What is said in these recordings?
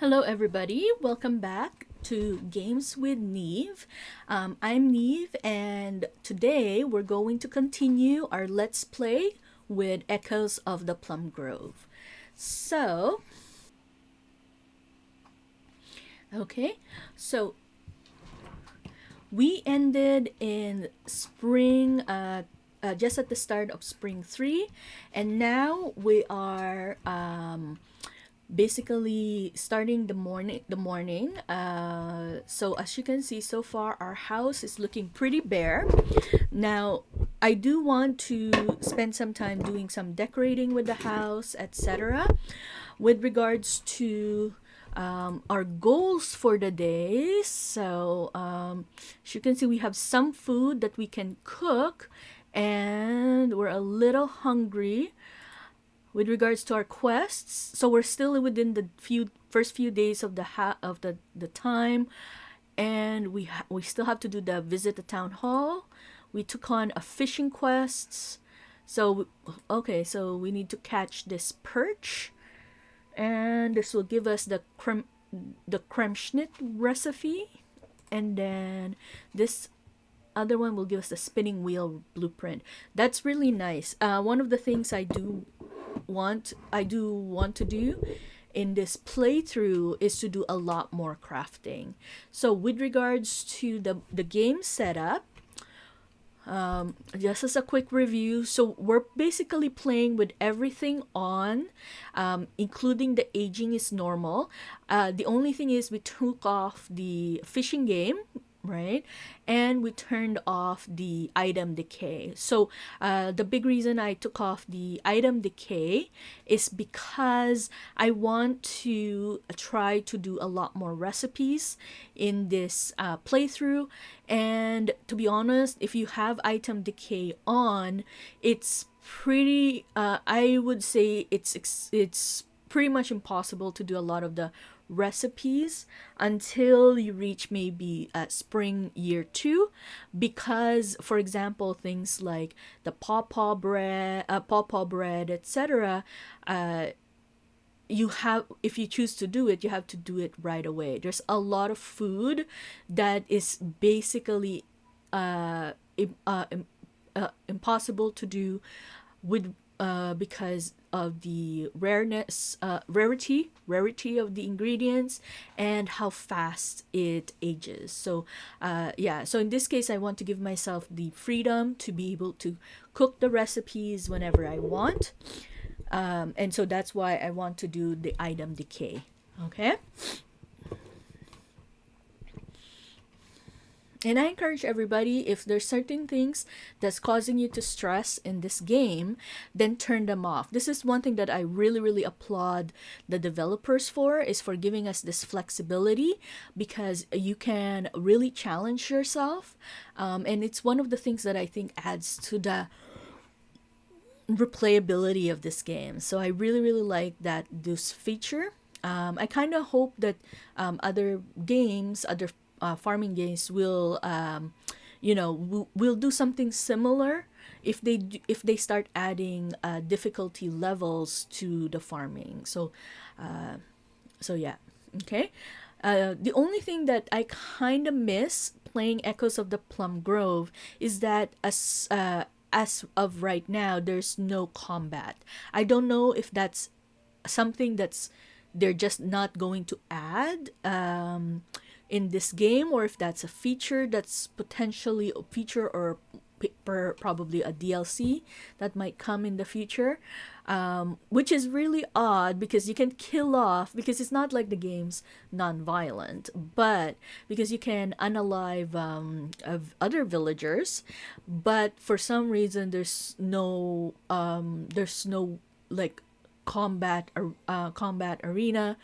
Hello, everybody. Welcome back to Games with Neve. I'm Neve, and today we're going to continue our Let's Play with Echoes of the Plum Grove. So, okay, so we ended in spring, just at the start of spring 3, and now we are basically starting the morning. So as you can see, so far our house is looking pretty bare. Now I do want to spend some time doing some decorating with the house, etc. With regards to our goals for the day, so as you can see, we have some food that we can cook, and we're a little hungry with regards to our quests. So we're still within the first few days of the time, and we still have to do the visit the town hall. We took on a fishing quests. So okay, so we need to catch this perch, and this will give us the kremschnitt recipe, and then this other one will give us the spinning wheel blueprint. That's really nice. One of the things I do want to do in this playthrough is to do a lot more crafting. So with regards to the game setup, just as a quick review, so we're basically playing with everything on, including the aging is normal. The only thing is we took off the fishing game, right? And we turned off the item decay. So the big reason I took off the item decay is because I want to try to do a lot more recipes in this playthrough. And to be honest, if you have item decay on, it's pretty I would say it's pretty much impossible to do a lot of the recipes until you reach maybe spring year 2, because for example things like the pawpaw bread, etc. You have, if you choose to do it, you have to do it right away. There's a lot of food that is basically impossible to do with because of the rarity of the ingredients and how fast it ages. So yeah, so in this case I want to give myself the freedom to be able to cook the recipes whenever I want, and so that's why I want to do the item decay. Okay. And I encourage everybody, if there's certain things that's causing you to stress in this game, then turn them off. This is one thing that I really, really applaud the developers for, is for giving us this flexibility, because you can really challenge yourself. And it's one of the things that I think adds to the replayability of this game. So I really, really like this feature. I kind of hope that other farming games will, will do something similar if they start adding difficulty levels to the farming. So yeah, okay. The only thing that I kind of miss playing Echoes of the Plum Grove is that as of right now, there's no combat. I don't know if that's something that's they're just not going to add in this game, or if that's a feature that's potentially a feature, or probably a DLC that might come in the future, which is really odd because you can kill off, because it's not like the game's non-violent, but because you can unalive of other villagers, but for some reason there's no like combat arena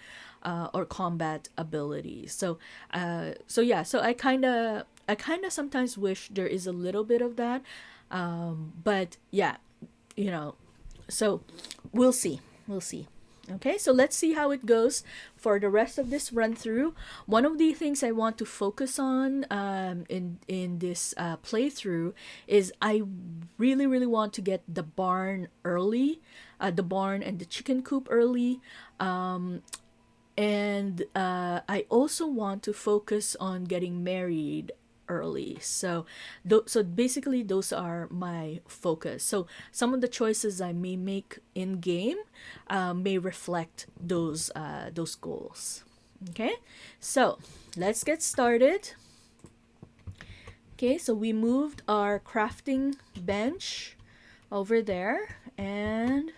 or combat abilities. So yeah, so I kind of sometimes wish there is a little bit of that, but yeah, you know, so we'll see. Okay, so let's see how it goes for the rest of this run through. One of the things I want to focus on in this playthrough is I really want to get the barn early, the barn and the chicken coop early. And I also want to focus on getting married early. So, so basically, those are my focus. So, some of the choices I may make in game may reflect those goals. Okay, so let's get started. Okay, so we moved our crafting bench over there, and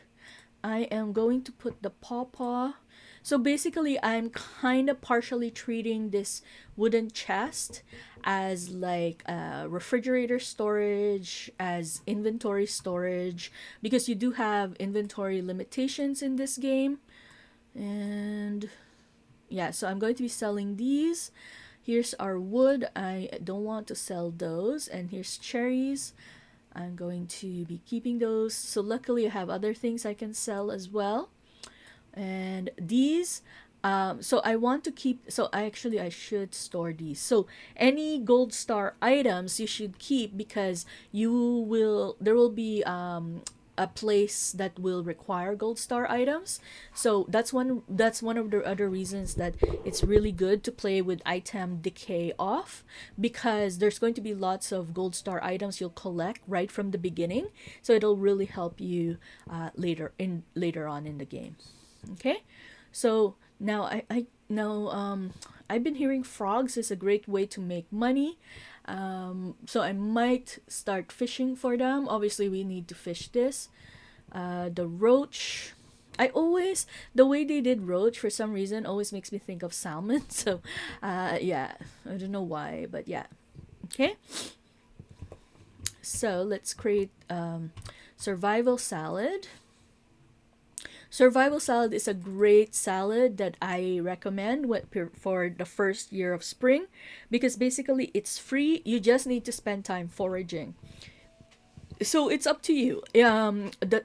I am going to put the pawpaw. So basically, I'm kind of partially treating this wooden chest as like refrigerator storage, as inventory storage, because you do have inventory limitations in this game. And yeah, so I'm going to be selling these. Here's our wood. I don't want to sell those. And here's cherries. I'm going to be keeping those. So luckily I have other things I can sell as well. And these, so I want to keep, so I should store these. So any gold star items you should keep, because there will be a place that will require gold star items. So that's one of the other reasons that it's really good to play with item decay off, because there's going to be lots of gold star items you'll collect right from the beginning. So it'll really help you later on in the game. Okay, so now I've been hearing frogs is a great way to make money. So I might start fishing for them. Obviously, we need to fish this. The roach. The way they did roach for some reason always makes me think of salmon. So, yeah, I don't know why, but yeah. Okay. So let's create survival salad. Survival salad is a great salad that I recommend for the first year of spring, because basically it's free. You just need to spend time foraging. So it's up to you. The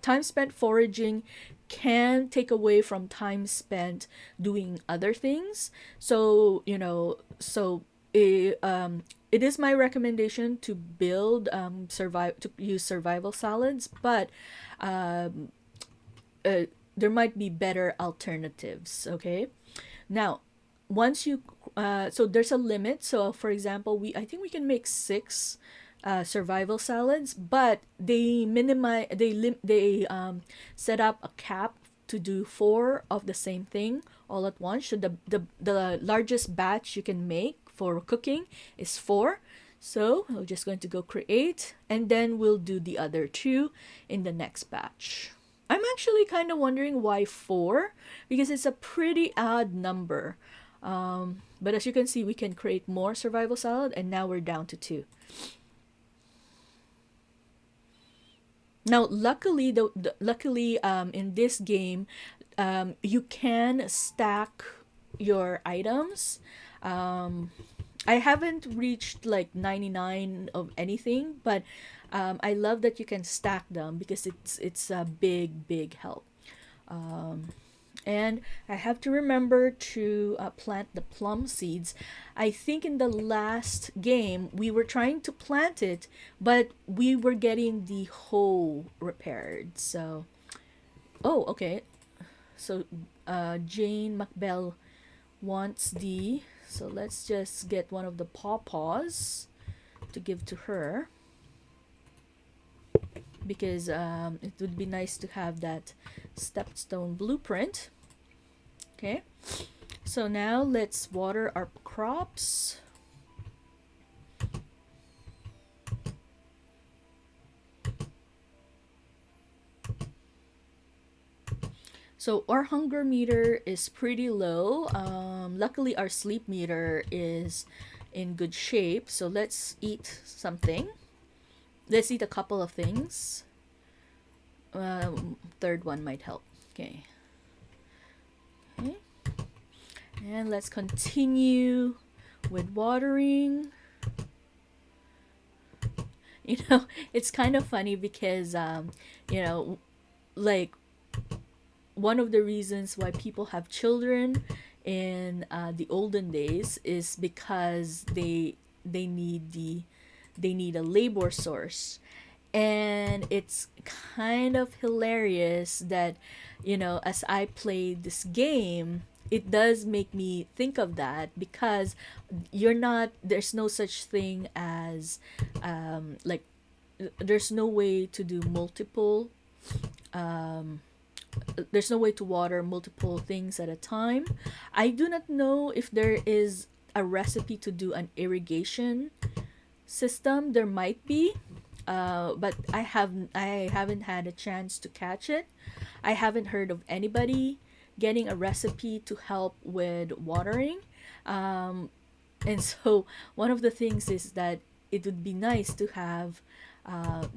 time spent foraging can take away from time spent doing other things. So it is my recommendation to build to use survival salads, but there might be better alternatives. Okay, now once you so there's a limit. So for example, I think we can make 6 survival salads, but they set up a cap to do 4 of the same thing all at once. So the largest batch you can make for cooking is 4. So we're just going to go create, and then we'll do the other 2 in the next batch. I'm actually kind of wondering why 4, because it's a pretty odd number. But as you can see, we can create more survival salad, and now we're down to 2. Now, luckily, in this game, you can stack your items. I haven't reached like 99 of anything, but I love that you can stack them, because it's a big help. And I have to remember to plant the plum seeds. I think in the last game we were trying to plant it, but we were getting the hoe repaired. So, oh, okay. So Jane McBell wants the. So let's just get one of the pawpaws to give to her, because it would be nice to have that stepstone blueprint. Okay, so now let's water our crops. So our hunger meter is pretty low. Luckily our sleep meter is in good shape. So let's eat something. Let's eat a couple of things. Third one might help. Okay. And let's continue with watering. It's kind of funny because like one of the reasons why people have children in the olden days is because they need they need a labor source. And it's kind of hilarious that, as I play this game, it does make me think of that, because there's no such thing as, like, there's no way to do multiple, there's no way to water multiple things at a time. I do not know if there is a recipe to do an irrigation system. There might be, but I haven't had a chance to catch it. I haven't heard of anybody getting a recipe to help with watering. Um, and so one of the things is that it would be nice to have,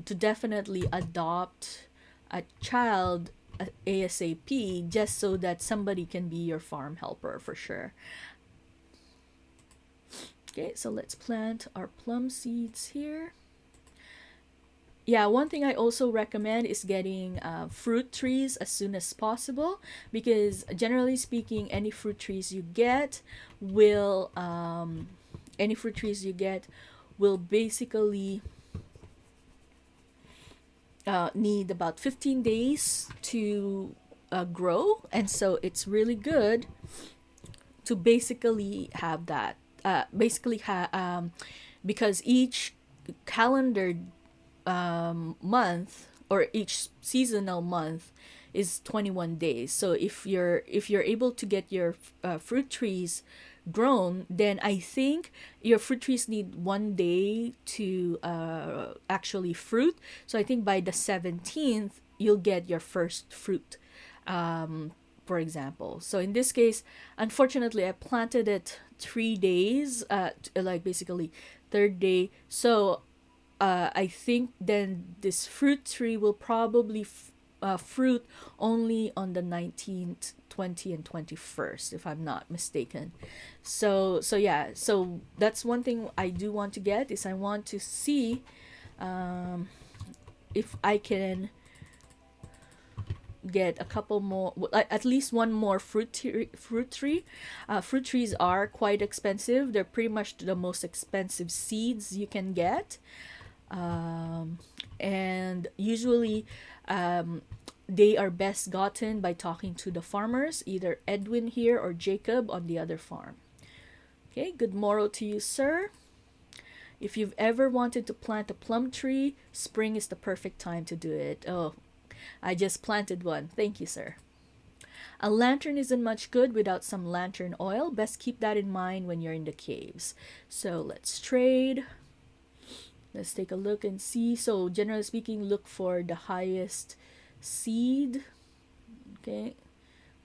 to definitely adopt a child ASAP, just so that somebody can be your farm helper for sure. Okay, so let's plant our plum seeds here. Yeah, one thing I also recommend is getting fruit trees as soon as possible, because generally speaking, will any fruit trees you get will basically need about 15 days to grow, and so it's really good to basically have that. Because each calendar month, or each seasonal month, is 21 days. So if you're able to get your fruit trees grown, then I think your fruit trees need 1 day to actually fruit. So I think by the 17th you'll get your first fruit, for example. So in this case, unfortunately, I planted it 3 days, like basically third day. So I think then this fruit tree will probably fruit only on the 19th, 20th, and 21st, if I'm not mistaken. So yeah, so that's one thing I do want to get, is I want to see um, if I can get a couple more, at least one more fruit tree. Fruit trees are quite expensive. They're pretty much the most expensive seeds you can get. um, and usually um, they are best gotten by talking to the farmers, either Edwin here or Jacob on the other farm. Okay, good moral to you, sir. If you've ever wanted to plant a plum tree, spring is the perfect time to do it. Oh, I just planted one. Thank you, sir. A lantern isn't much good without some lantern oil. Best keep that in mind when you're in the caves. So let's trade. Let's take a look and see. So generally speaking, look for the highest seed. Okay.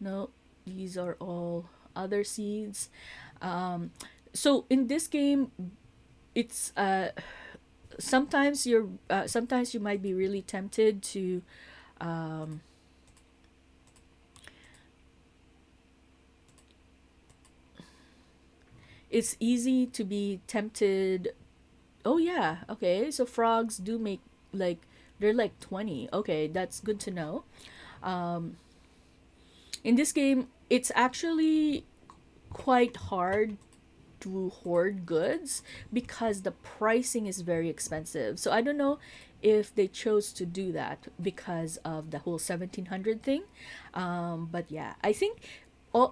No, these are all other seeds. Um, so in this game, it's sometimes you might be really tempted to um, it's easy to be tempted. Oh yeah, okay. So frogs do make, like, they're like 20. Okay, that's good to know. Um, in this game, it's actually quite hard to hoard goods because the pricing is very expensive. So I don't know if they chose to do that because of the whole 1700 thing. But yeah, I think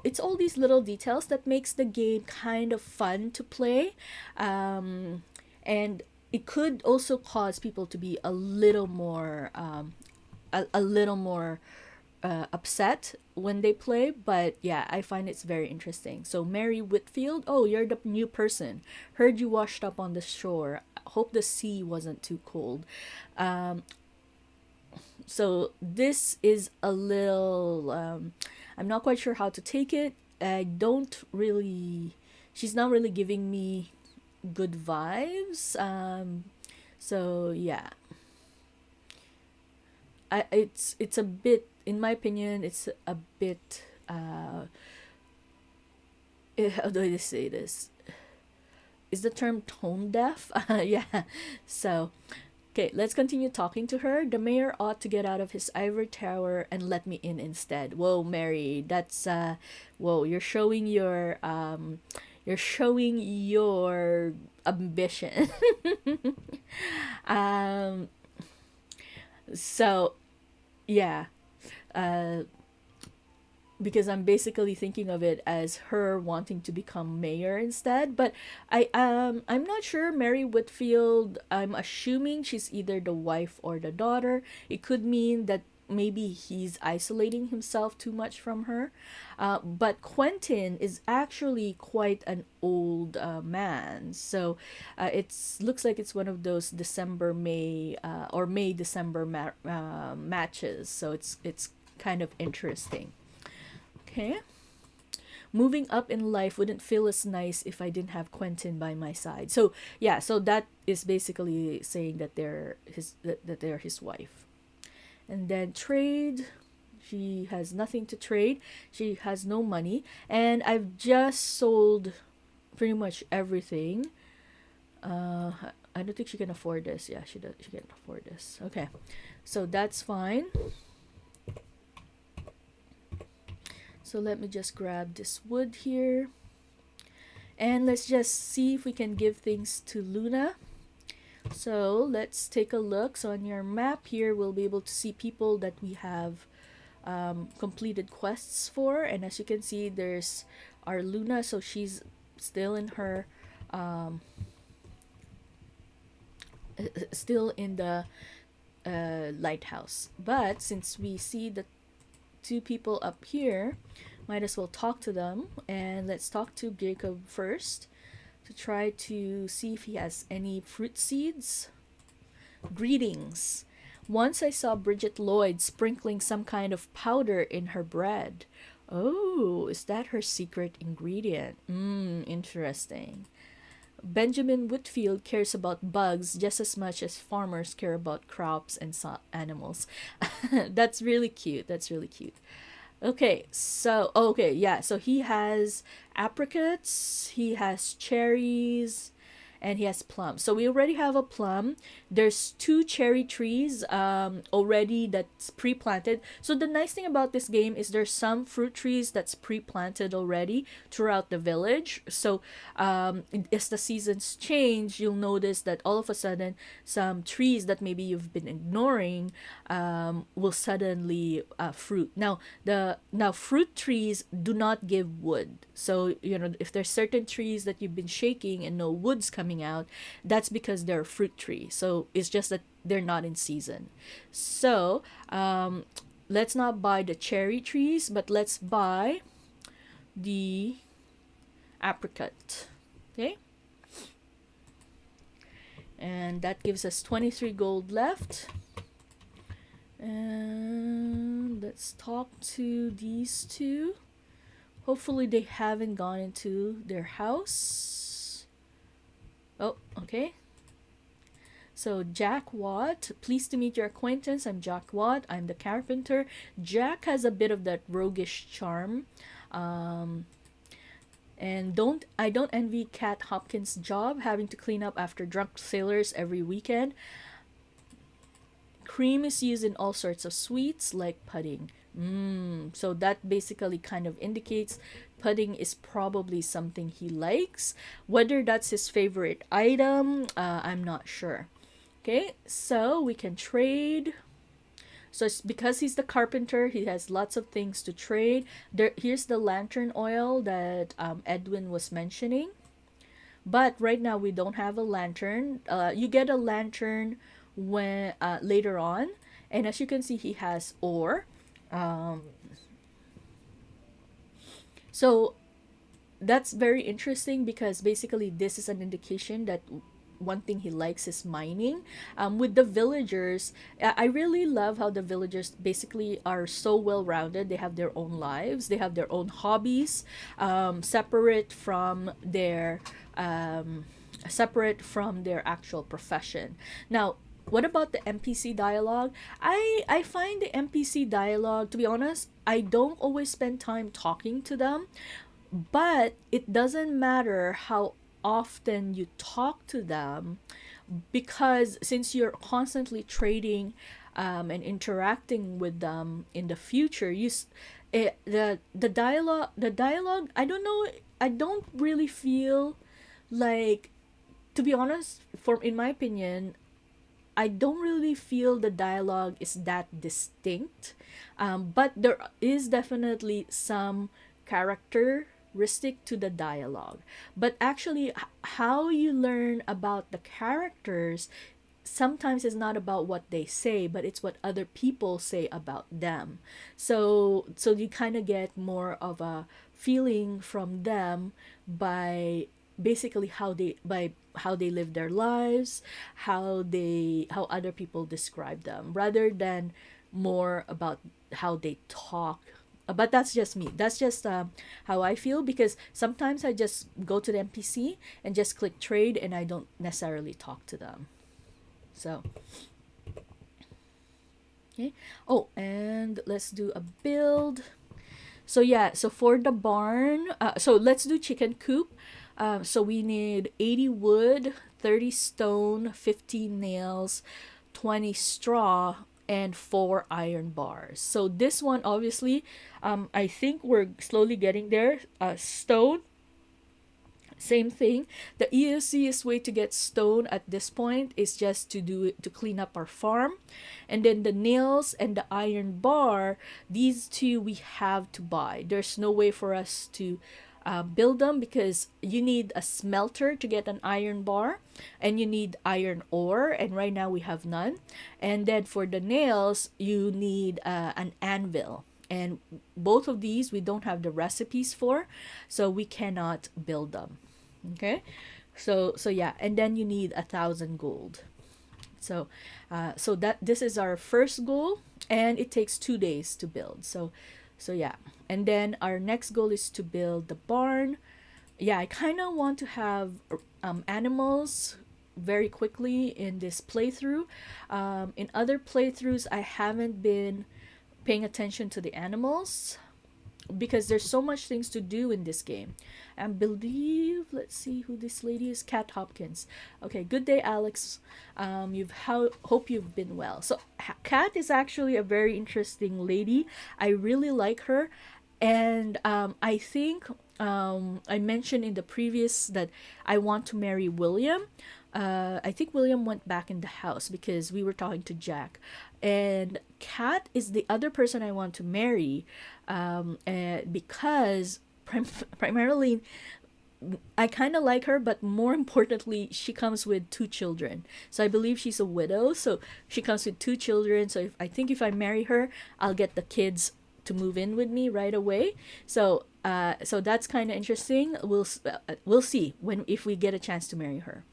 it's all these little details that makes the game kind of fun to play. And it could also cause people to be a little more upset when they play. But yeah, I find it's very interesting. So Mary Whitfield, oh, you're the new person. Heard you washed up on the shore. Hope the sea wasn't too cold. Um, so this is a little. I'm not quite sure how to take it. I don't really. She's not really giving me good vibes. So yeah, it's a bit, in my opinion, it's a bit. How do I say this? Is the term tone deaf? Yeah. So Okay, let's continue talking to her. The mayor ought to get out of his ivory tower and let me in instead. Whoa, Mary, that's whoa, you're showing your ambition. um, so yeah, uh, because I'm basically thinking of it as her wanting to become mayor instead. But I'm not sure Mary Whitfield. I'm assuming she's either the wife or the daughter. It could mean that maybe he's isolating himself too much from her. But Quentin is actually quite an old man, so it's looks like it's one of those December May or May December matches. So it's kind of interesting. Okay. Moving up in life wouldn't feel as nice if I didn't have Quentin by my side. So yeah, so that is basically saying that they're his wife. And then trade. She has nothing to trade. She has no money, and I've just sold pretty much everything. Uh, I don't think she can afford this. Yeah, she does. She can afford this. Okay, so that's fine. So let me just grab this wood here. And let's just see if we can give things to Luna. So let's take a look. So on your map here, we'll be able to see people that we have completed quests for. And as you can see, there's our Luna. So she's still in her, still in the lighthouse. But since we see the two people up here, might as well talk to them. And let's talk to Jacob first to try to see if he has any fruit seeds. Greetings. Once I saw Bridget Lloyd sprinkling some kind of powder in her bread. Oh, is that her secret ingredient? Interesting. Benjamin Whitfield cares about bugs just as much as farmers care about crops and animals. That's really cute. That's really cute. Okay, so okay, yeah. So he has apricots, he has cherries, and he has plums. So we already have a plum. There's two cherry trees already that's pre-planted. So the nice thing about this game is there's some fruit trees that's pre-planted already throughout the village. So as the seasons change, you'll notice that all of a sudden some trees that maybe you've been ignoring will suddenly fruit. Now fruit trees do not give wood. So if there's certain trees that you've been shaking and no wood's coming out, that's because they're a fruit tree. So it's just that they're not in season. So let's not buy the cherry trees, but let's buy the apricot. Okay, and that gives us 23 gold left. And let's talk to these two. Hopefully they haven't gone into their house. Oh, okay. So Jack Watt, pleased to meet your acquaintance. I'm Jack Watt. I'm the carpenter. Jack has a bit of that roguish charm. And I don't envy Cat Hopkins' job, having to clean up after drunk sailors every weekend. Cream is used in all sorts of sweets like pudding. So that basically kind of indicates pudding is probably something he likes. Whether that's his favorite item, I'm not sure. Okay, so we can trade. So it's because he's the carpenter, he has lots of things to trade. Here's the lantern oil that Edwin was mentioning. But right now we don't have a lantern. You get a lantern when later on, and as you can see, he has ore. So that's very interesting because basically this is an indication that one thing he likes is mining. With the villagers, I really love how the villagers basically are so well rounded. They have their own lives, they have their own hobbies, separate from their actual profession. Now, what about the NPC dialogue? I find the NPC dialogue, to be honest, I don't always spend time talking to them, but it doesn't matter how often you talk to them. because since you're constantly trading and interacting with them in the future, the dialogue, I don't know, I don't really feel like, to be honest, for in my opinion, I don't really feel the dialogue is that distinct, but there is definitely some characteristic to the dialogue. But actually, how you learn about the characters sometimes is not about what they say, but it's what other people say about them. So you kind of get more of a feeling from them by basically how they live their lives, how other people describe them, rather than more about how they talk. But that's just me. That's just how I feel, because sometimes I just go to the NPC and just click trade, and I don't necessarily talk to them. So, okay. Oh, and let's do a build. So yeah, so for the barn, so let's do chicken coop. So we need 80 wood, 30 stone, 15 nails, 20 straw, and 4 iron bars. So this one, obviously, I think we're slowly getting there. Stone, same thing. The easiest way to get stone at this point is just to do it to clean up our farm. And then the nails and the iron bar, these two we have to buy. There's no way for us to build them, because you need a smelter to get an iron bar, and you need iron ore, and right now we have none. And then for the nails, you need an anvil, and both of these we don't have the recipes for, so we cannot build them. Okay, so yeah, and then you need 1,000 gold. So that this is our first goal, and it takes 2 days to build. So yeah, and then our next goal is to build the barn. Yeah, I kind of want to have animals very quickly in this playthrough. In other playthroughs, I haven't been paying attention to the animals, because there's so much things to do in this game. And believe, let's see who this lady is. Kat Hopkins. Okay, good day, Alex. Hope you've been well. So Kat is actually a very interesting lady. I really like her, and I think I mentioned in the previous that I want to marry William. I think William went back in the house because we were talking to Jack, and Kat is the other person I want to marry, because primarily I kind of like her, but more importantly, she comes with 2 children. So I believe she's a widow. So she comes with 2 children. So I think if I marry her, I'll get the kids to move in with me right away. So that's kind of interesting. We'll see when if we get a chance to marry her.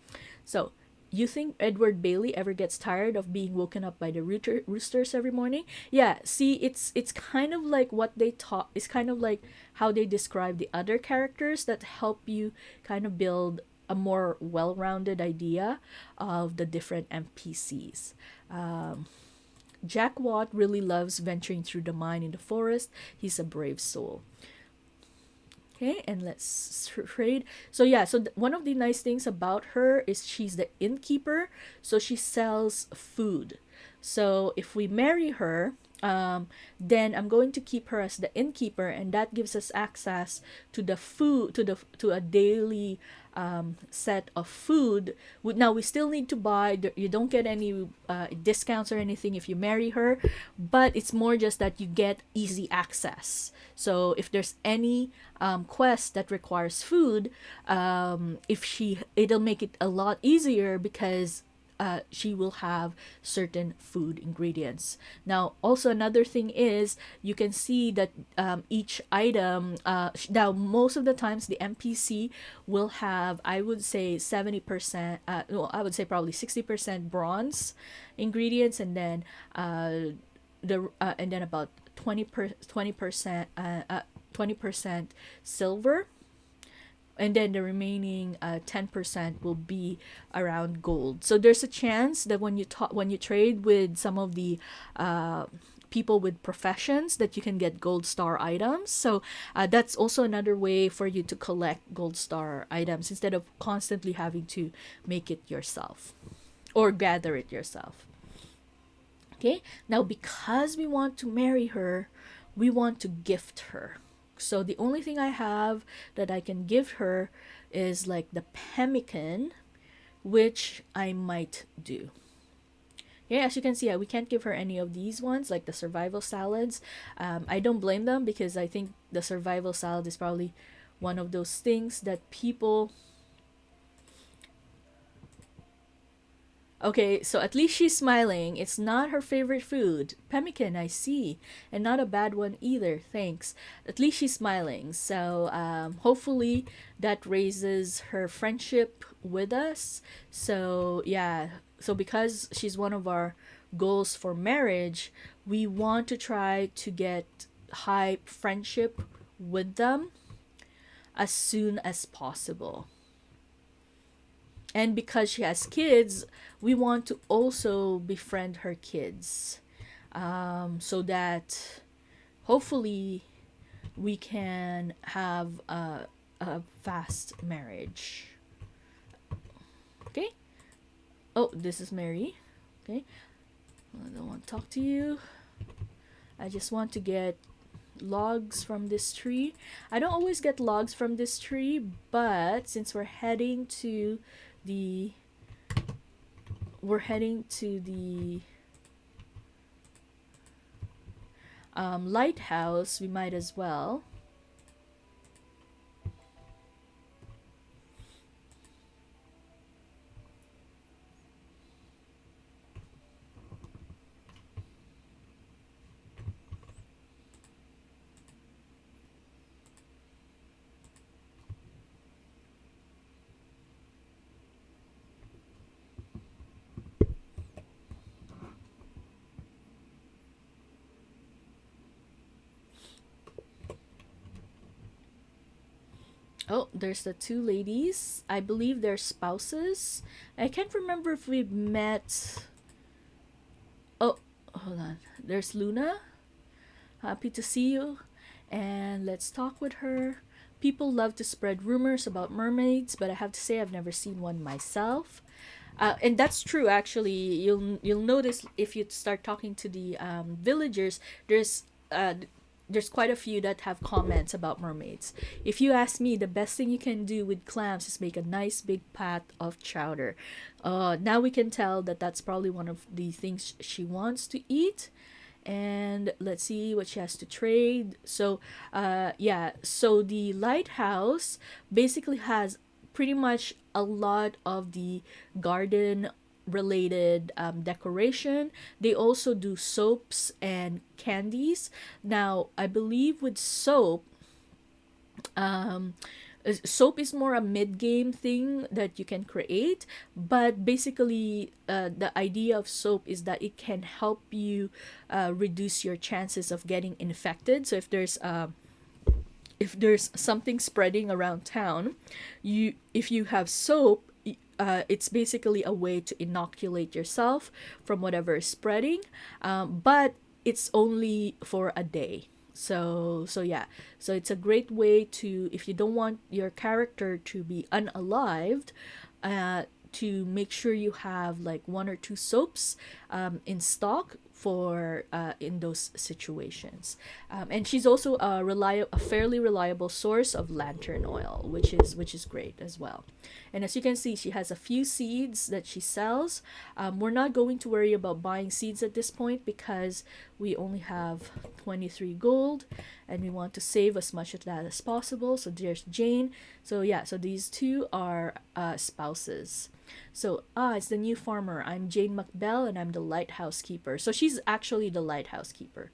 So, you think Edward Bailey ever gets tired of being woken up by the roosters every morning? Yeah, see, it's kind of like what they taught. It's kind of like how they describe the other characters that help you kind of build a more well-rounded idea of the different NPCs. Jack Watt really loves venturing through the mine in the forest. He's a brave soul. Okay, and let's trade. So yeah, so one of the nice things about her is she's the innkeeper, so she sells food. So if we marry her, then I'm going to keep her as the innkeeper, and that gives us access to the food, to a daily set of food. Now we still need to buy. You don't get any discounts or anything if you marry her, but it's more just that you get easy access. So if there's any quest that requires food, it'll make it a lot easier because she will have certain food ingredients. Now, also another thing is you can see that each item, now most of the times the NPC will have, I would say 70%, well, I would say probably 60% bronze ingredients, and then and then about 20% 20% silver, and then the remaining 10% will be around gold. So there's a chance that when you trade with some of the people with professions, that you can get gold star items. So that's also another way for you to collect gold star items instead of constantly having to make it yourself. or gather it yourself. Okay, now because we want to marry her, we want to gift her. So the only thing I have that I can give her is like the pemmican, which I might do. Yeah, as you can see, we can't give her any of these ones, like the survival salads. I don't blame them because I think the survival salad is probably one of those things that people. Okay, so at least she's smiling. It's not her favorite food. Pemmican, I see. And not a bad one either, thanks. At least she's smiling. So hopefully that raises her friendship with us. So, yeah. So, because she's one of our goals for marriage, we want to try to get high friendship with them as soon as possible. And because she has kids, we want to also befriend her kids, so that hopefully we can have a fast marriage. Okay? Oh, this is Mary. Okay? I don't want to talk to you. I just want to get logs from this tree. I don't always get logs from this tree, but since the we're heading to the lighthouse, we might as well. Oh, there's the two ladies. I believe they're spouses. I can't remember if we've met. Oh, hold on. There's Luna. Happy to see you. And let's talk with her. People love to spread rumors about mermaids, but I have to say I've never seen one myself. And that's true. Actually, you'll notice if you start talking to the villagers, there's quite a few that have comments about mermaids. If you ask me, the best thing you can do with clams is make a nice big pot of chowder. Now we can tell that that's probably one of the things she wants to eat. And let's see what she has to trade. So yeah, so the lighthouse basically has pretty much a lot of the garden related decoration. They also do soaps and candies. Now I believe with soap, um soap is more a mid-game thing that you can create, but basically the idea of soap is that it can help you reduce your chances of getting infected. So if there's something spreading around town, if you have soap, it's basically a way to inoculate yourself from whatever is spreading, but it's only for a day. So yeah, so it's a great way to, if you don't want your character to be unalived, to make sure you have like one or two soaps in stock for in those situations. And she's also a fairly reliable source of lantern oil, which is great as well. And as you can see, she has a few seeds that she sells. We're not going to worry about buying seeds at this point because we only have 23 gold and we want to save as much of that as possible. So there's Jane. So yeah, so these two are spouses. So it's the new farmer. I'm Jane McBell and I'm the lighthouse keeper. So she's actually the lighthouse keeper.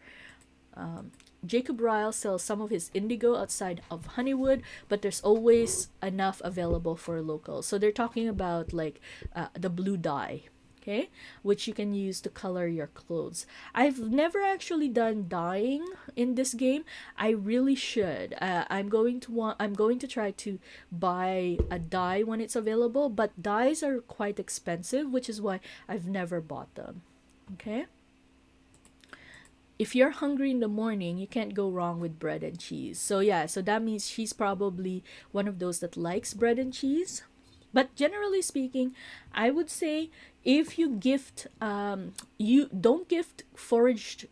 Jacob Ryle sells some of his indigo outside of Honeywood, but there's always enough available for locals. So they're talking about like the blue dye, okay, which you can use to color your clothes. I've never actually done dyeing in this game. I really should. I'm going to try to buy a dye when it's available, but dyes are quite expensive, which is why I've never bought them. Okay? If you're hungry in the morning, you can't go wrong with bread and cheese. So yeah, so that means she's probably one of those that likes bread and cheese. But generally speaking, I would say if you gift, you don't gift foraged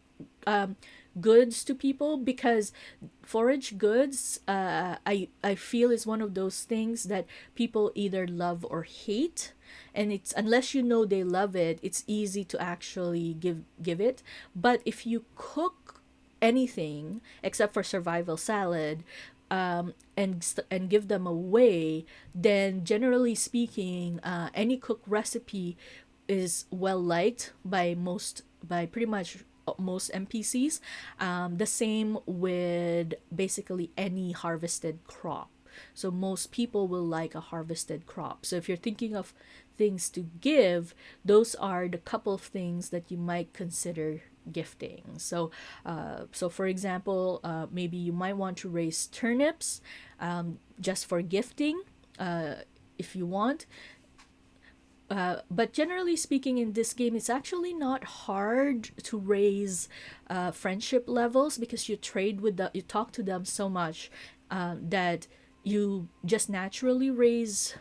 um, goods to people, because foraged goods, I feel is one of those things that people either love or hate, and it's unless you know they love it, it's easy to actually give it. But if you cook anything except for survival salad, and give them away, then generally speaking, any cooked recipe is well liked by pretty much most NPCs. The same with basically any harvested crop. So most people will like a harvested crop. So if you're thinking of things to give, those are the couple of things that you might consider gifting. So for example, maybe you might want to raise turnips, just for gifting, if you want. But generally speaking, in this game, it's actually not hard to raise friendship levels, because you talk to them so much, that you just naturally raise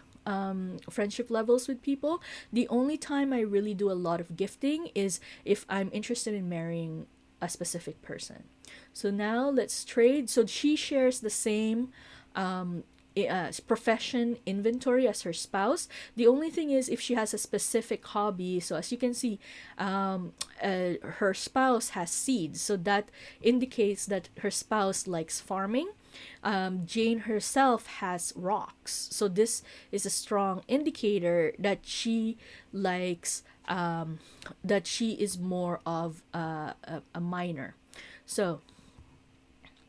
friendship levels with people. The only time I really do a lot of gifting is if I'm interested in marrying a specific person. So now let's trade. So she shares the same profession inventory as her spouse. The only thing is if she has a specific hobby. So as you can see, her spouse has seeds. So that indicates that her spouse likes farming. Jane herself has rocks. So this is a strong indicator that she likes, that she is more of a miner. So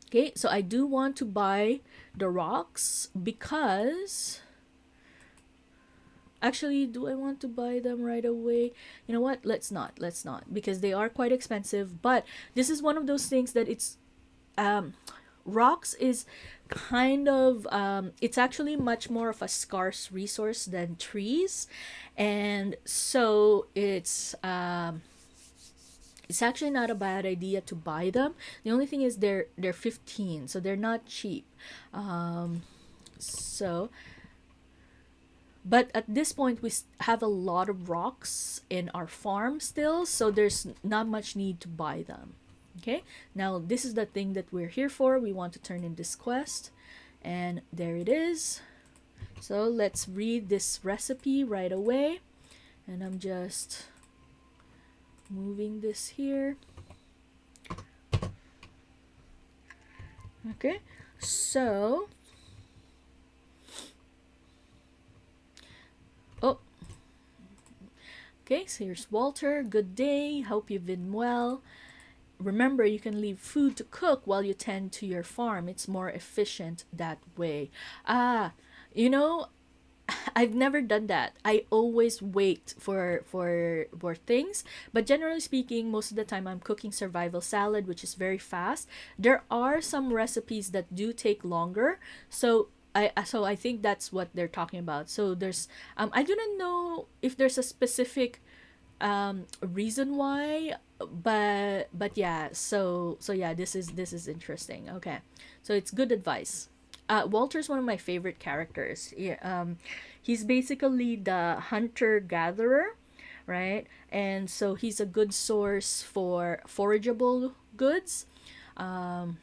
okay, so I do want to buy the rocks because actually, do I want to buy them right away? You know what? Let's not. Let's not, because they are quite expensive. But this is one of those things that um rocks is kind of, it's actually much more of a scarce resource than trees, and so it's actually not a bad idea to buy them. The only thing is they're 15, so they're not cheap. So but at this point we have a lot of rocks in our farm still, so there's not much need to buy them. Okay, now this is the thing that we're here for. We want to turn in this quest, and there it is. So let's read this recipe right away, and I'm just moving this here. Okay, so oh, okay, so here's Walter. Good day, hope you've been well. Remember, you can leave food to cook while you tend to your farm. It's more efficient that way. Ah, you know, I've never done that. I always wait for things, but generally speaking, most of the time I'm cooking survival salad, which is very fast. There are some recipes that do take longer, so I think that's what they're talking about. So there's I do not know if there's a specific reason why, but yeah, so yeah, this is interesting. Okay, so it's good advice. Walter's one of my favorite characters. Yeah, he's basically the hunter gatherer, right? And so he's a good source for forageable goods. Um,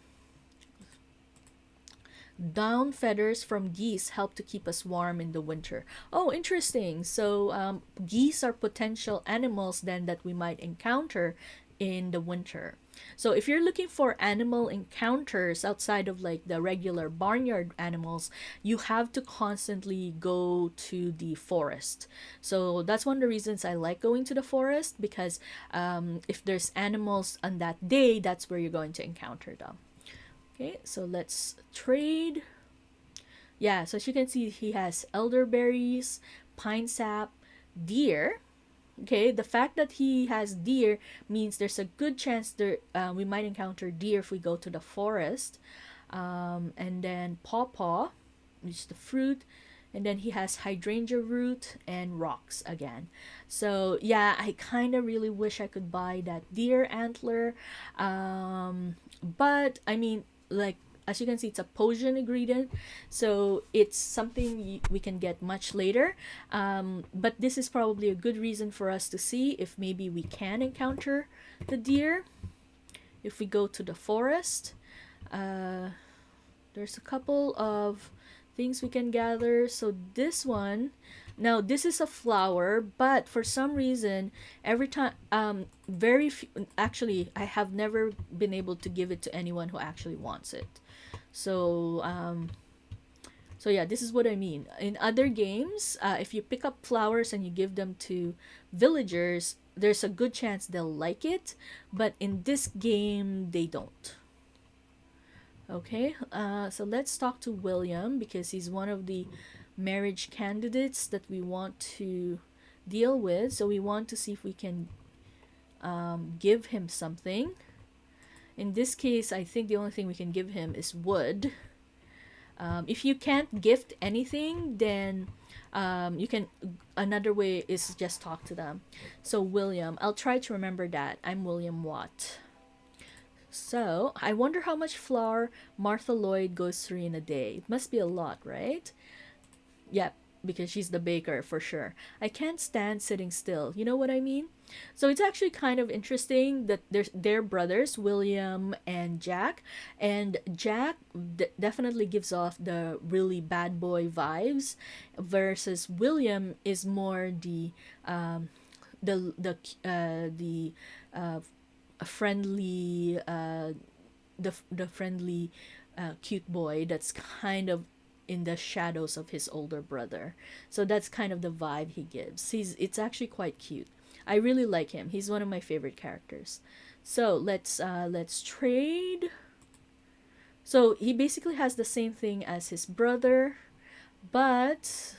Down feathers from geese help to keep us warm in the winter. Oh, interesting. So geese are potential animals then that we might encounter in the winter. So if you're looking for animal encounters outside of like the regular barnyard animals, you have to constantly go to the forest. So that's one of the reasons I like going to the forest, because if there's animals on that day, that's where you're going to encounter them. Okay, so let's trade. Yeah, so as you can see, he has elderberries, pine sap, deer. Okay, the fact that he has deer means there's a good chance there we might encounter deer if we go to the forest. And then pawpaw, which is the fruit, and then he has hydrangea root and rocks again. So yeah, I kind of really wish I could buy that deer antler, but I mean, like, as you can see, it's a potion ingredient, so it's something we can get much later. But this is probably a good reason for us to see if maybe we can encounter the deer. If we go to the forest, there's a couple of things we can gather. So this one, now this is a flower, but for some reason, every time, very few, actually, I have never been able to give it to anyone who actually wants it. So, so yeah, this is what I mean. In other games, if you pick up flowers and you give them to villagers, there's a good chance they'll like it, but in this game, they don't. Okay, so let's talk to William because he's one of the marriage candidates that we want to deal with. So we want to see if we can give him something. In this case, I think the only thing we can give him is wood. If you can't gift anything, then you can. Another way is just talk to them. So William, I'll try to remember that. I'm William Watt. So, I wonder how much flour Martha Lloyd goes through in a day. It must be a lot, right? Yep, because she's the baker for sure. I can't stand sitting still. You know what I mean? So it's actually kind of interesting that they're brothers, William and Jack, and Jack definitely gives off the really bad boy vibes, versus William is more the a friendly the friendly cute boy that's kind of in the shadows of his older brother. So that's kind of the vibe he gives. It's actually quite cute. I really like him. He's one of my favorite characters. So let's trade. So he basically has the same thing as his brother, but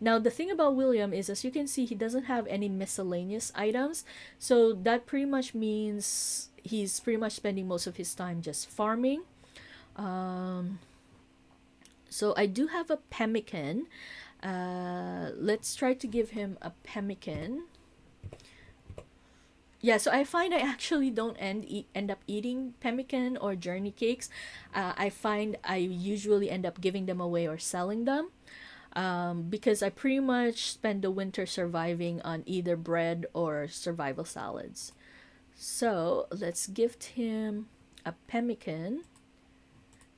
now the thing about William is, as you can see, he doesn't have any miscellaneous items. So that pretty much means he's pretty much spending most of his time just farming. Um, so I do have a pemmican. Let's try to give him a pemmican. Yeah, so I find I actually don't end up eating pemmican or journey cakes. I find I usually end up giving them away or selling them, because I pretty much spend the winter surviving on either bread or survival salads. So let's gift him a pemmican.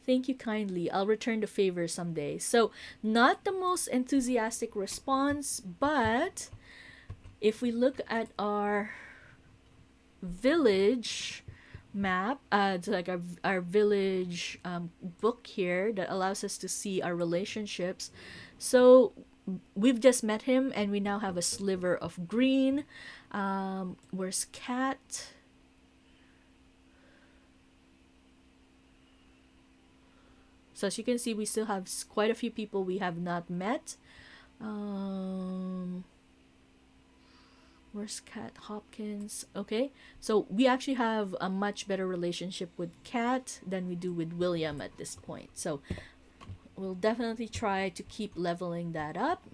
Thank you kindly. I'll return the favor someday. So, not the most enthusiastic response, but if we look at our village map, it's like our village book here that allows us to see our relationships. So we've just met him and we now have a sliver of green. Where's Cat? So as you can see, we still have quite a few people we have not met. Where's Cat Hopkins? Okay, so we actually have a much better relationship with Cat than we do with William at this point. So we'll definitely try to keep leveling that up.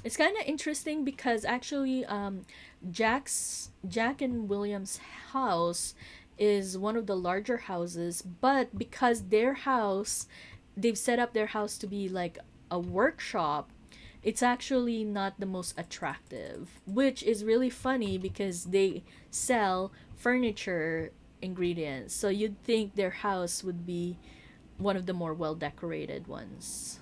It's kind of interesting because actually, Jack and William's house is one of the larger houses, but because they've set up their house to be like a workshop, it's actually not the most attractive, which is really funny because they sell furniture ingredients. So you'd think their house would be one of the more well decorated ones.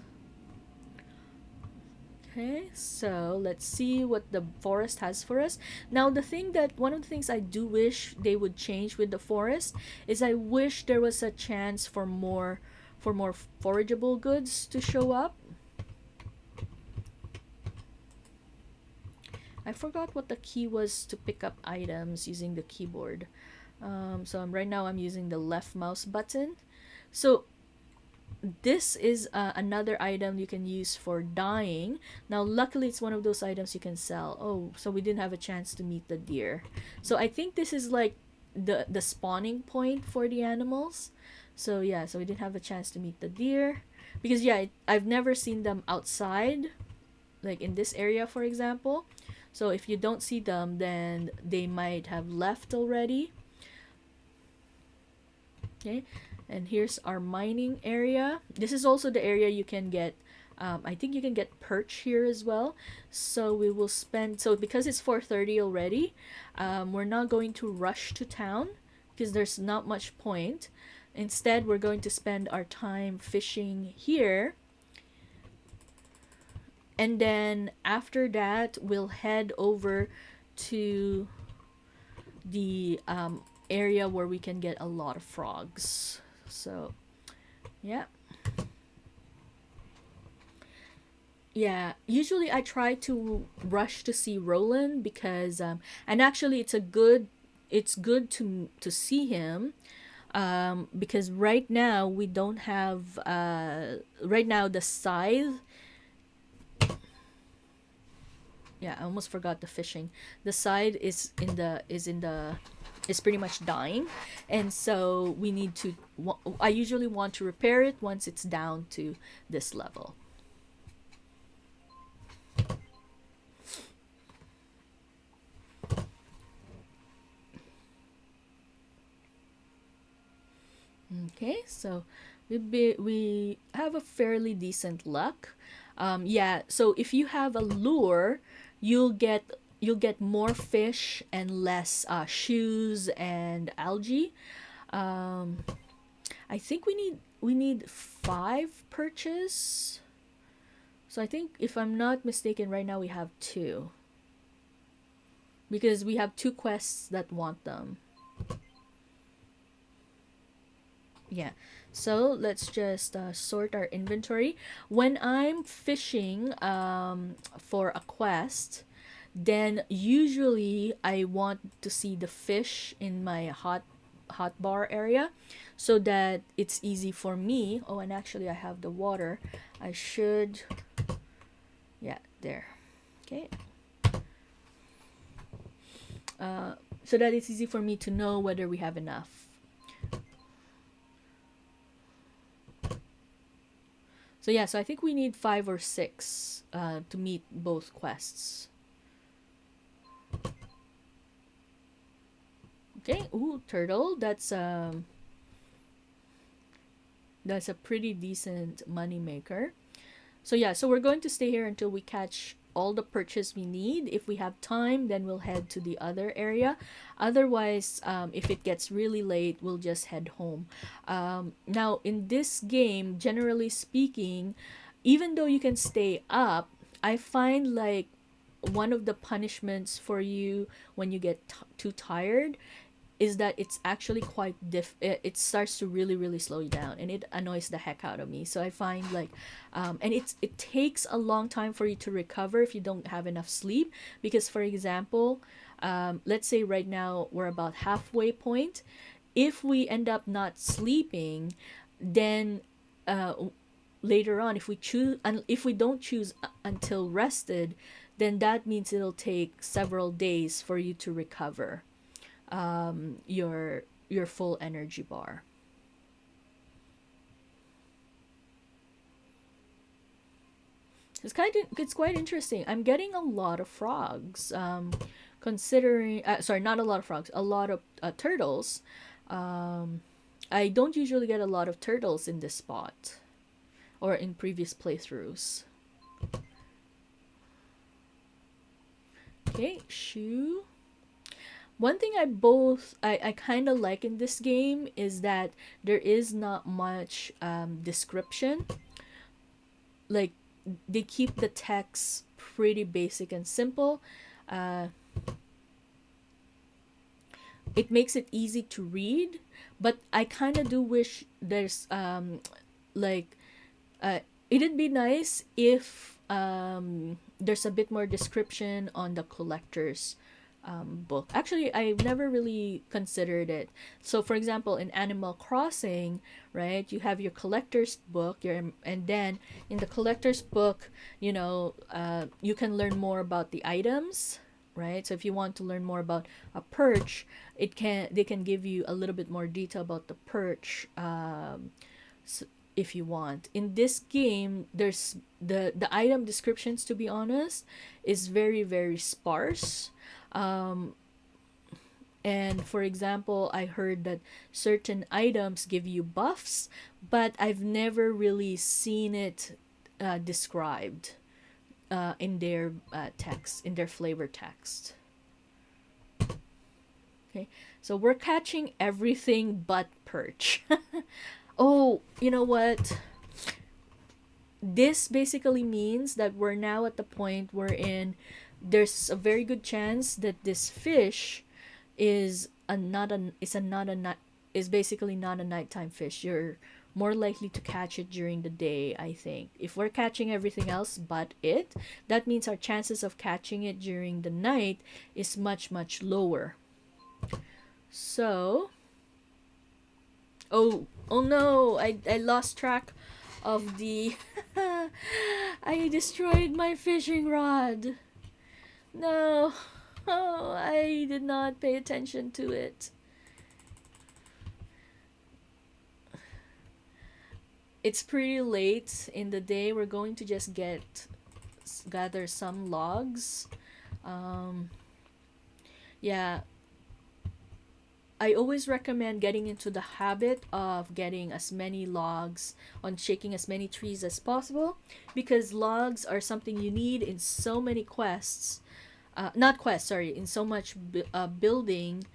Okay, so let's see what the forest has for us. Now, one of the things I do wish they would change with the forest is I wish there was a chance for more forageable goods to show up. I forgot what the key was to pick up items using the keyboard. So right now I'm using the left mouse button. So this is another item you can use for dyeing. Now luckily it's one of those items you can sell. Oh, so we didn't have a chance to meet the deer. So I think this is like the spawning point for the animals. So yeah, so we didn't have a chance to meet the deer because yeah, I've never seen them outside, like in this area for example. So if you don't see them, then they might have left already. Okay, and here's our mining area. This is also the area you can get. I think you can get perch here as well. So we will spend. So because it's 4:30 already, we're not going to rush to town because there's not much point. Instead, we're going to spend our time fishing here, and then after that, we'll head over to the area where we can get a lot of frogs. So yeah. Yeah, usually I try to rush to see Roland because and actually it's good to see him because right now we don't have right now the scythe. Yeah, I almost forgot the fishing. The scythe is pretty much dying, and so we need to I usually want to repair it once it's down to this level. Okay, so we have a fairly decent luck. Yeah, so if you have a lure, you'll get you'll get more fish and less shoes and algae. Um, I think we need 5 perches. So I think if I'm not mistaken, right now we have two because we have 2 quests that want them. Yeah. So let's just sort our inventory. When I'm fishing for a quest, then usually I want to see the fish in my hot bar area so that it's easy for me. Oh, and actually I have the water. I should, yeah, there. Okay. So that it's easy for me to know whether we have enough. So yeah, so I think we need 5 or 6 to meet both quests. Okay, ooh, turtle. That's a pretty decent money maker. So yeah, so we're going to stay here until we catch all the perches we need. If we have time, then we'll head to the other area. Otherwise, if it gets really late, we'll just head home. Now, in this game, generally speaking, even though you can stay up, I find like one of the punishments for you when you get too tired is that it's actually quite it starts to really slow you down, and it annoys the heck out of me. So I find like and it takes a long time for you to recover if you don't have enough sleep, because for example, let's say right now we're about halfway point. If we end up not sleeping, then uh, later on, if we don't choose until rested, then that means it'll take several days for you to recover your full energy bar. It's quite interesting. I'm getting a lot of frogs. Considering sorry, not a lot of frogs, a lot of turtles. Um, I don't usually get a lot of turtles in this spot or in previous playthroughs. Okay, shoe. One thing I kind of like in this game is that there is not much description. Like, they keep the text pretty basic and simple. Uh, it makes it easy to read, but I kind of do wish there's like it'd be nice if there's a bit more description on the collector's book. Actually, I've never really considered it. So, for example, in Animal Crossing, right, you have your collector's book, and then in the collector's book, you can learn more about the items, right? So if you want to learn more about a perch, they can give you a little bit more detail about the perch. If you want, in this game, there's the item descriptions, to be honest, is very sparse. um And for example, I heard that certain items give you buffs, but I've never really seen it described in their text, in their flavor text. Okay, so we're catching everything but perch. Oh, you know what? This basically means that we're now at the point wherein there's a very good chance that this fish is a not a is a not a night is basically not a nighttime fish. You're more likely to catch it during the day, I think. If we're catching everything else but it, that means our chances of catching it during the night is much much lower. So, oh no, I lost track of the I destroyed my fishing rod. No. Oh, I did not pay attention to it. It's pretty late in the day. We're going to just gather some logs. Um, yeah, I always recommend getting into the habit of getting as many logs on shaking as many trees as possible because logs are something you need in so many quests. Not quests, sorry, in so much building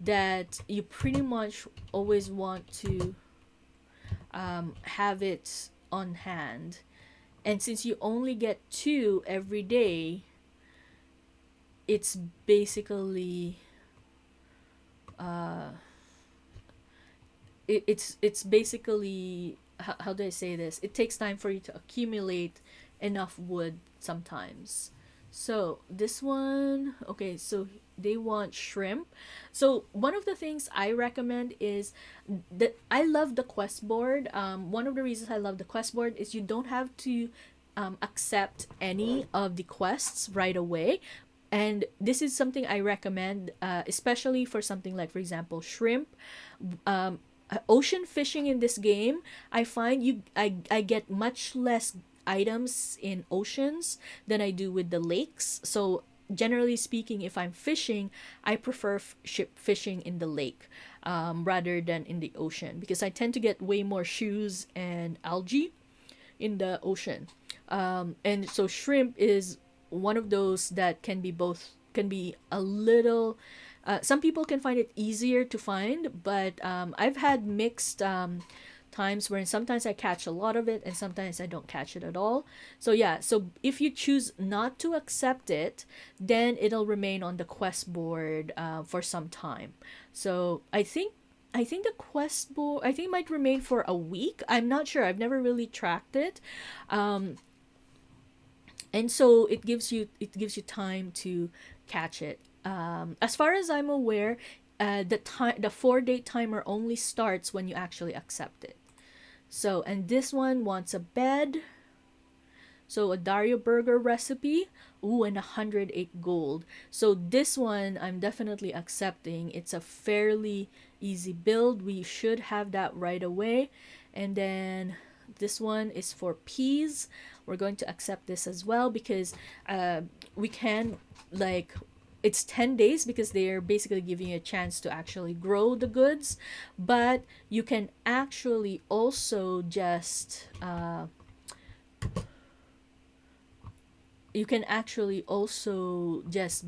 that you pretty much always want to have it on hand. And since you only get two every day, it's basically uh, it's basically how do I say this? It takes time for you to accumulate enough wood sometimes. So this one, okay, so they want shrimp. So one of the things I recommend is that I love the quest board. One of the reasons I love the quest board is you don't have to accept any of the quests right away. And this is something I recommend, especially for something like, for example, shrimp. Um, Ocean fishing in this game, I find I get much less items in oceans than I do with the lakes. So generally speaking, if I'm fishing, I prefer ship fishing in the lake rather than in the ocean because I tend to get way more shoes and algae in the ocean. And so shrimp is one of those that can be both can be a little some people can find it easier to find, but I've had mixed times where sometimes I catch a lot of it and sometimes I don't catch it at all. So yeah, so if you choose not to accept it, then it'll remain on the quest board for some time. So I think the quest board I think might remain for a week. I'm not sure. I've never really tracked it. Um, and so it gives you time to catch it. As far as I'm aware, the 4 day timer only starts when you actually accept it. So and this one wants a bed. So a Dario burger recipe. Ooh, and 108 gold. So this one I'm definitely accepting. It's a fairly easy build. We should have that right away. And then this one is for peas. We're going to accept this as well because we can like it's 10 days because they're basically giving you a chance to actually grow the goods, but you can actually also just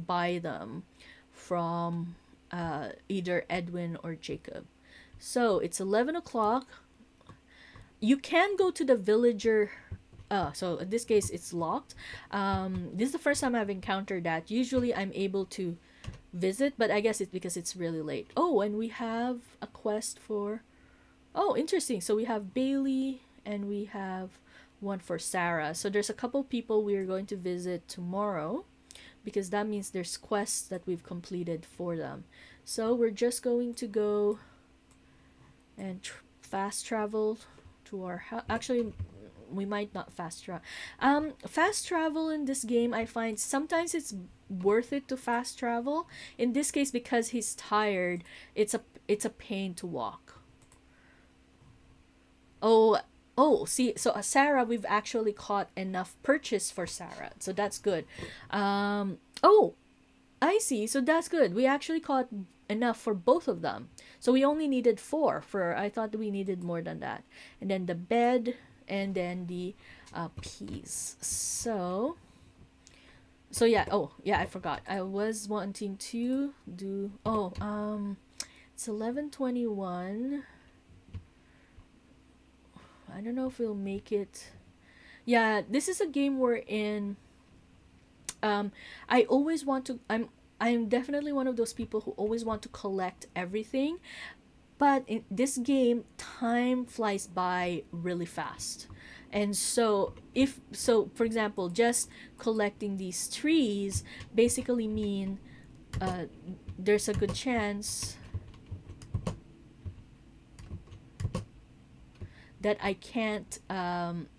buy them from either Edwin or Jacob. So it's 11 o'clock. You can go to the villager. So in this case, it's locked. This is the first time I've encountered that. Usually I'm able to visit, but I guess it's because it's really late. Oh, and we have a quest for. Oh, interesting. So we have Bailey and we have one for Sarah. So there's a couple people we are going to visit tomorrow because that means there's quests that we've completed for them. So we're just going to go and fast travel to our house. Actually, we might not fast travel in this game. I find sometimes it's worth it to fast travel. In this case, because he's tired, it's a pain to walk. Oh, see, so Sarah, we've actually caught enough purchase for Sarah, so that's good. Oh, I see. So that's good. We actually caught enough for both of them. So we only needed four. For I thought we needed more than that. And then the bed, and then the peas. So yeah. Oh yeah, I forgot. I was wanting to do. It's 11:21. I don't know if we'll make it. Yeah, this is a game we're in. um I always want to I'm definitely one of those people who always want to collect everything, but in this game time flies by really fast. And so if so for example, just collecting these trees basically mean uh there's a good chance that I can't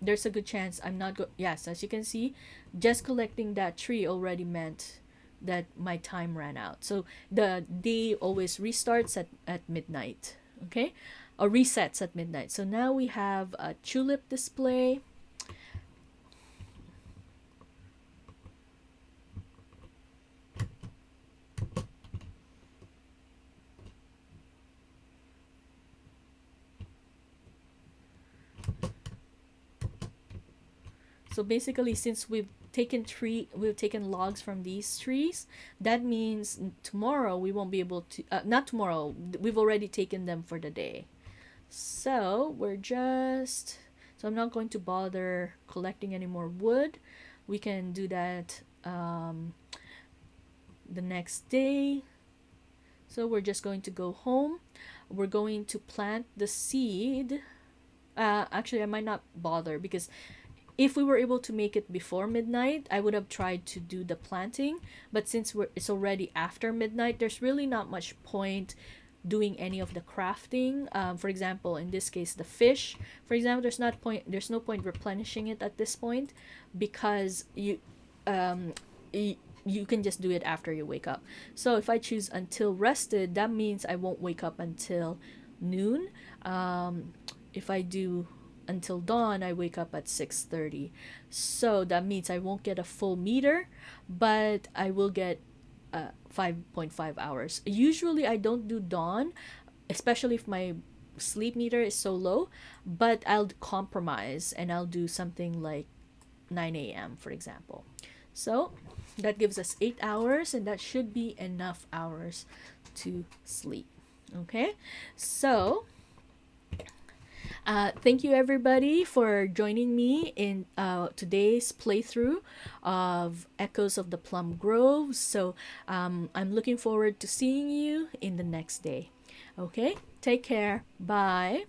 there's a good chance I'm not yes, as you can see, just collecting that tree already meant that my time ran out. So the day always restarts at midnight, okay? Or resets at midnight. So now we have a tulip display. So basically, since we've taken logs from these trees, that means tomorrow we won't be able to. Not tomorrow. We've already taken them for the day. So we're just. So I'm not going to bother collecting any more wood. We can do that the next day. So we're just going to go home. We're going to plant the seed. Actually, I might not bother because if we were able to make it before midnight, I would have tried to do the planting. But since it's already after midnight, there's really not much point doing any of the crafting. For example, in this case, the fish. For example, There's no point replenishing it at this point because um, you can just do it after you wake up. So if I choose until rested, that means I won't wake up until noon. If I do until dawn, I wake up at 6:30. So that means I won't get a full meter, but I will get 5.5 hours. Usually I don't do dawn, especially if my sleep meter is so low, but I'll compromise and I'll do something like 9 a.m., for example. So that gives us 8 hours, and that should be enough hours to sleep. Okay, so thank you everybody for joining me in today's playthrough of Echoes of the Plum Grove. So I'm looking forward to seeing you in the next day. Okay, take care. Bye.